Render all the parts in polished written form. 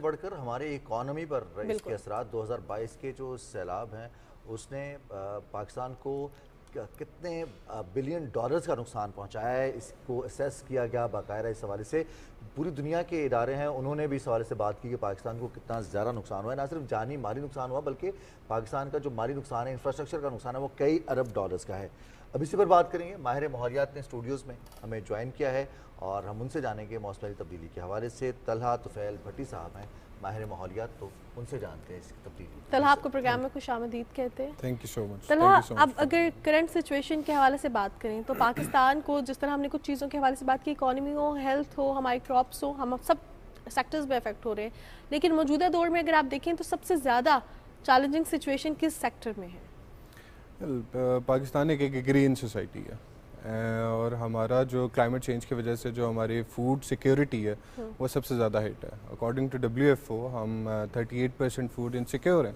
बढ़कर हमारे इकोनॉमी पर इसके असरात 2022 के जो सैलाब हैं उसने पाकिस्तान को कितने बिलियन डॉलर्स का नुकसान पहुंचाया है, इसको असेस किया गया बाकायदा। इस हवाले से पूरी दुनिया के इदारे हैं, उन्होंने भी इस हवाले से बात की कि पाकिस्तान को कितना ज़्यादा नुकसान हुआ है। ना सिर्फ जानी माली नुकसान हुआ बल्कि पाकिस्तान का जो माली नुकसान है, इंफ्रास्ट्रक्चर का नुकसान है, वो कई अरब डॉलर्स का है। अब इसी पर बात करेंगे। माहिर माहौलियात ने स्टूडियोज़ में हमें ज्वाइन किया है और हम उनसे जानेंगे मौसमी तब्दीली के हवाले से। तलहा तुफैल भट्टी साहब हैं माहिर माहौलियात, तो उनसे जानते हैं इसकी तब्दीली। तलहा, आपको प्रोग्राम में खुश आमदीद कहते हैं। Thank you so much. Talha, अब अगर करंट सिचुएशन के हवाले से बात करें तो पाकिस्तान को, जिस तरह हमने कुछ चीज़ों के हवाले से बात की, इकॉनमी हो, हेल्थ हो, हमारी क्रॉप्स हो, हम सब सेक्टर्स में अफेक्ट हो रहे हैं, लेकिन मौजूदा दौर में अगर आप देखें तो सबसे ज़्यादा चैलेंजिंग सिचुएशन किस सेक्टर में है? पाकिस्तान एक ग्रीन सोसाइटी है और हमारा जो क्लाइमेट चेंज की वजह से जो हमारी फूड सिक्योरिटी है वो सबसे ज़्यादा हिट है। अकॉर्डिंग टू WFO हम 38% फूड इनसिक्योर हैं,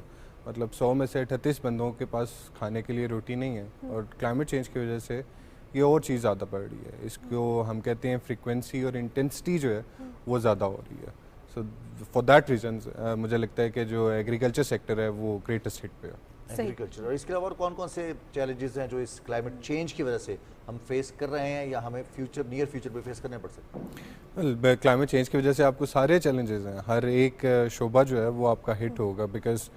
मतलब 100 में से 38 बंदों के पास खाने के लिए रोटी नहीं है। और क्लाइमेट चेंज की वजह से ये और चीज़ ज़्यादा बढ़ रही है। इसको हम कहते हैं फ्रीक्वेंसी और इंटेंसिटी जो है वो ज़्यादा हो रही है। सो फॉर दैट रीज़न मुझे लगता है कि जो एग्रीकल्चर सेक्टर है वो ग्रेटेस्ट हिट पे है। एग्रीकल्चर। और इसके अलावा और कौन कौन से चैलेंजेस हैं जो इस क्लाइमेट चेंज की वजह से हम फेस कर रहे हैं या हमें नियर फ्यूचर में फेस करने पड़ सकते हैं? क्लाइमेट चेंज की वजह से आपको सारे चैलेंजेस हैं, हर एक शोबा जो है वो आपका हिट होगा। बिकॉज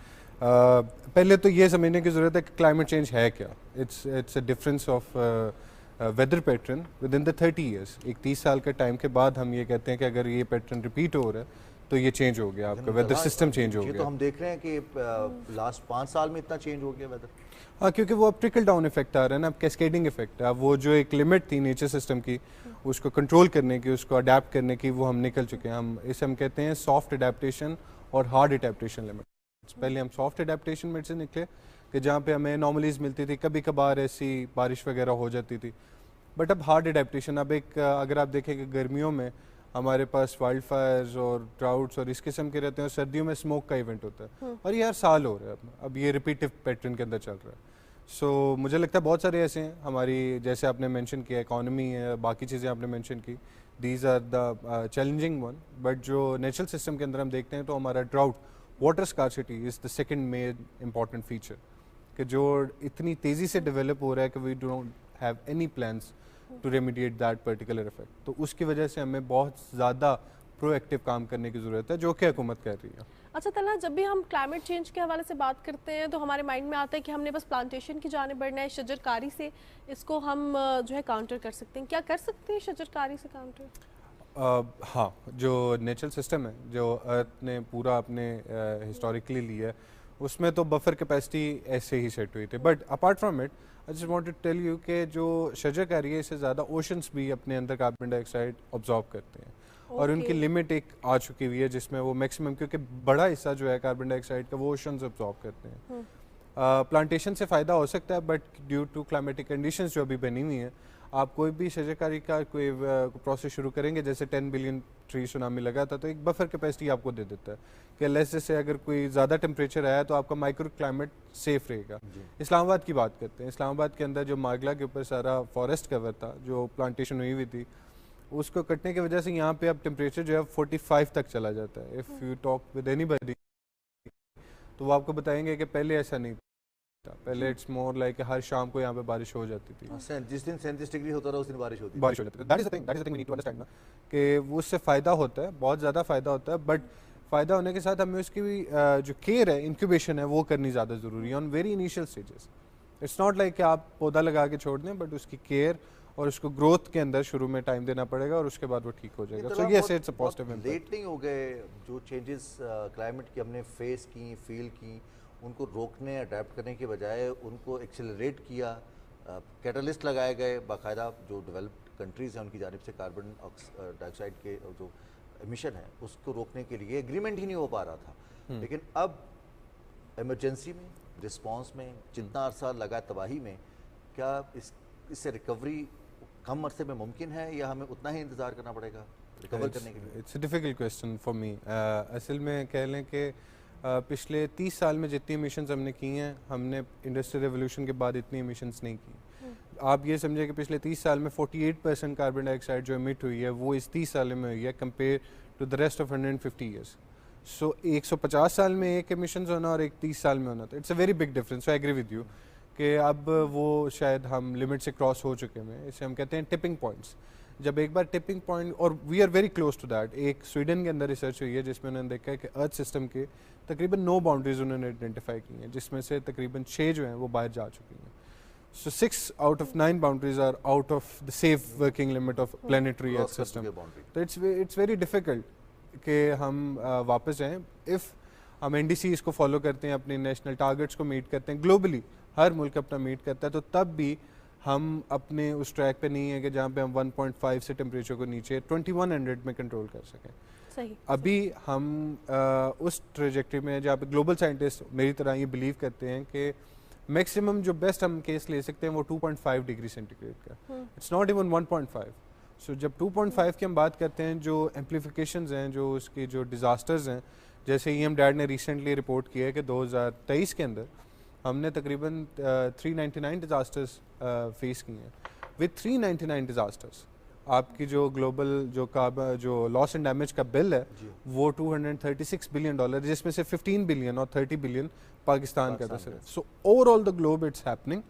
पहले तो ये समझने की ज़रूरत है कि क्लाइमेट चेंज है क्या। It's a difference of weather pattern within the 30 years. एक 30 साल के टाइम के बाद हम ये कहते हैं कि अगर ये पैटर्न रिपीट हो रहा है तो ये चेंज हो गया, आपका वेदर सिस्टम चेंज हो गया। ये तो हम देख रहे हैं कि लास्ट 5 साल में इतना चेंज हो गया वेदर। हाँ, क्योंकि वो अब ट्रिकल डाउन इफेक्ट आ रहा है ना, अब कैस्केडिंग इफेक्ट है। अब वो जो एक लिमिट थी नेचर सिस्टम की, उसको कंट्रोल करने की, उसको अडेप्ट करने की, वो हम निकल चुके हैं। हम कहते हैं सॉफ्ट अडेप्टेशन और हार्ड अडेप्टेशन लिमिट। पहले हम सॉफ्ट अडेप्टेशन लिमिट से निकले कि जहाँ पे हमें नॉर्मलीज मिलती थी, कभी कभार ऐसी बारिश वगैरह हो जाती थी। बट अब हार्ड अडेप्टेशन, अब एक अगर आप देखें कि गर्मियों में हमारे पास वाइल्ड फायर्स और ड्राउट्स और इस किस्म के रहते हैं, और सर्दियों में स्मोक का इवेंट होता है, और ये हर साल हो रहा है। अब ये रिपीटिव पैटर्न के अंदर चल रहा है। सो मुझे लगता है बहुत सारे ऐसे हैं हमारी, जैसे आपने मेंशन किया इकॉनमी है, बाकी चीज़ें आपने मेंशन की, these are the challenging one. But जो नेचुरल सिस्टम के अंदर हम देखते हैं तो हमारा drought, water scarcity is the second main important feature, कि जो इतनी तेज़ी से डेवलप हो रहा है कि we don't have any plans to remediate that particular effect. तो उसकी वजह से हमें बहुत ज़्यादा प्रोएक्टिव काम करने की ज़रूरत है, जो कि हुकूमत कर रही है। अच्छा तलहा, जब भी हम क्लाइमेट चेंज के हवाले से बात करते हैं तो हमारे माइंड में आता है कि हमने बस प्लांटेशन की जाने बढ़ना है, शजरकारी से इसको हम जो है काउंटर कर सकते हैं। क्या कर सकते हैं शजरकारी से काउंटर? हाँ, जो नेचुरल सिस्टम है जो अर्थ ने पूरा अपने हिस्टोरिकली लिया है, उसमें तो बफर कैपेसिटी ऐसे ही सेट हुई थी। But apart from it I just want to tell you कि जो शजरकारी है, इससे ज़्यादा ओशंस भी अपने अंदर कार्बन डाइऑक्साइड ऑब्जॉर्व करते हैं। और उनकी लिमिट एक आ चुकी हुई है जिसमें वो मैक्सिमम, क्योंकि बड़ा हिस्सा जो है कार्बन डाइऑक्साइड का वो ओशंस ऑब्जॉर्व करते हैं। प्लांटेशन से फ़ायदा हो सकता है, but due to climatic conditions जो अभी बनी हुई हैं, आप कोई भी शजरकारी का कोई प्रोसेस शुरू करेंगे, जैसे 10 बिलियन ट्री सुनामी लगा था, तो एक बफर कैपेसिटी आपको दे देता है कि लेस जैसे अगर कोई ज़्यादा टेम्परेचर आया तो आपका माइक्रो क्लाइमेट सेफ रहेगा। इस्लामाबाद की बात करते हैं, इस्लामाबाद के अंदर जो मागला के ऊपर सारा फॉरेस्ट कवर था, जो प्लांटेशन हुई हुई थी, उसको कटने की वजह से यहाँ पे अब टेम्परेचर जो है 45 तक चला जाता है। If you talk with anybody तो वो आपको बताएंगे कि पहले ऐसा नहीं था। पहले इट्स मोर लाइक हर शाम को यहाँ पे बारिश हो जाती थी। जिस दिन 37 डिग्री होता रहा उस दिन बारिश होती थी। That is the thing we need to understand ना, कि उससे फ़ायदा होता है, बहुत ज़्यादा फ़ायदा होता है। बट फ़ायदा होने के साथ हमें उसकी भी जो केयर है, इंक्यूबेशन है, वो करनी ज़्यादा ज़रूरी है on very initial stages. It's not like कि आप पौधा लगा के छोड़ दें, बट उसकी केयर और उसको ग्रोथ के अंदर शुरू में टाइम देना पड़ेगा और उसके बाद वो ठीक हो जाएगा। So yes, it's a positive impact. Late नहीं हो गए जो चेंजेस क्लाइमेट की हमने फेस की, फील की, उनको रोकने, अडेप्ट करने के बजाय उनको एक्सेलरेट किया, कैटलिस्ट लगाए गए बाकायदा। जो डेवलप्ड कंट्रीज़ हैं उनकी जानिब से कार्बन डाइऑक्साइड के जो एमिशन है उसको रोकने के लिए एग्रीमेंट ही नहीं हो पा रहा था। लेकिन अब इमरजेंसी में, रिस्पांस में जितना अरसा लगा तबाही में, क्या इससे रिकवरी कम अरसे में मुमकिन है या हमें उतना ही इंतज़ार करना पड़ेगा रिकवर करने के लिए? It's a difficult question for me. असल में कह लें कि पिछले 30 साल में जितनी एमिशंस हमने की हैं, हमने इंडस्ट्रियल रेवोल्यूशन के बाद इतनी एमिशंस नहीं की। आप ये समझे कि पिछले 30 साल में 48% कार्बन डाइऑक्साइड जो एमिट हुई है वो इस 30 साल में हुई है, compare to the rest of 150 years. So 150 साल में एक एमिशंस होना और एक 30 साल में होना, तो it's a very big difference. So I agree with you कि अब वो शायद हम लिमिट से क्रॉस हो चुके हैं। इसे हम कहते हैं टिपिंग पॉइंट्स। जब एक बार टिपिंग पॉइंट, और we are very close to that. एक स्वीडन के अंदर रिसर्च हुई है जिसमें उन्होंने देखा है कि अर्थ सिस्टम के तकरीबन 9 बाउंड्रीज उन्होंने आइडेंटिफाई की हैं, जिसमें से तकरीबन 6 जो हैं वो बाहर जा चुकी हैं। So 6 out of 9 boundaries are out of the safe working limit of planetary Earth Cross कर system. चुके boundary। तो it's very difficult कि हम वापस जाएं। if हम NDCs को फॉलो करते हैं, अपने नेशनल टारगेट्स को मीट करते हैं, ग्लोबली हर मुल्क अपना मीट करता है, तो तब भी हम अपने उस ट्रैक पे नहीं है कि जहाँ पे हम 1.5 से टेम्परेचर को नीचे 2100 में कंट्रोल कर सकें। सही। अभी हम उस ट्रेजेक्टरी में जहाँ पे ग्लोबल साइंटिस्ट मेरी तरह ये बिलीव करते हैं कि मैक्सिमम जो बेस्ट हम केस ले सकते हैं वो 2.5 डिग्री सेंटीग्रेड का, इट्स नॉट इवन 1.5। सो जब 2.5 की हम बात करते हैं, जो एम्प्लीफिकेशंस हैं, जो उसके जो डिज़ास्टर्स हैं, जैसे EM डैड ने रिसेंटली रिपोर्ट किया है कि 2023 के अंदर हमने तकरीबन 399 डिज़ास्टर्स फेस किए हैं। विद 399 डिज़ास्टर्स आपकी जो ग्लोबल जो लॉस एंड डैमेज का बिल है वो $236 बिलियन, जिसमें से 15 बिलियन और 30 बिलियन पाकिस्तान का था सिर्फ। So overall the globe it's happening.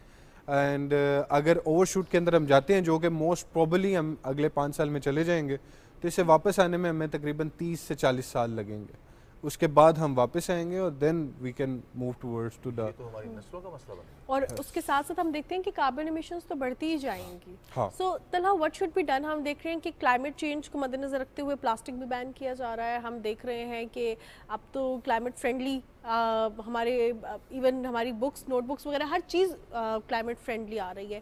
And अगर ओवरशूट के अंदर हम जाते हैं, जो कि मोस्ट प्रोबेबली हम अगले 5 साल में चले जाएंगे, तो इसे वापस आने में हमें तकरीबन 30 से 40 साल लगेंगे। उसके बाद हम वापस आएंगे और then we can move towards to the, तो हमारी नस्लों का मसला बन और उसके साथ साथ हम देखते हैं कि कार्बन एमिशंस तो बढ़ती ही जाएंगी। हाँ। So Talha what should be done? हम देख रहे हैं कि क्लाइमेट चेंज को मद्देनजर रखते हुए प्लास्टिक भी बैन किया जा रहा है। हम देख रहे हैं कि अब तो क्लाइमेट फ्रेंडली हमारे इवन हमारी बुक्स, नोटबुक्स वगैरह हर चीज़ क्लाइमेट फ्रेंडली आ रही है।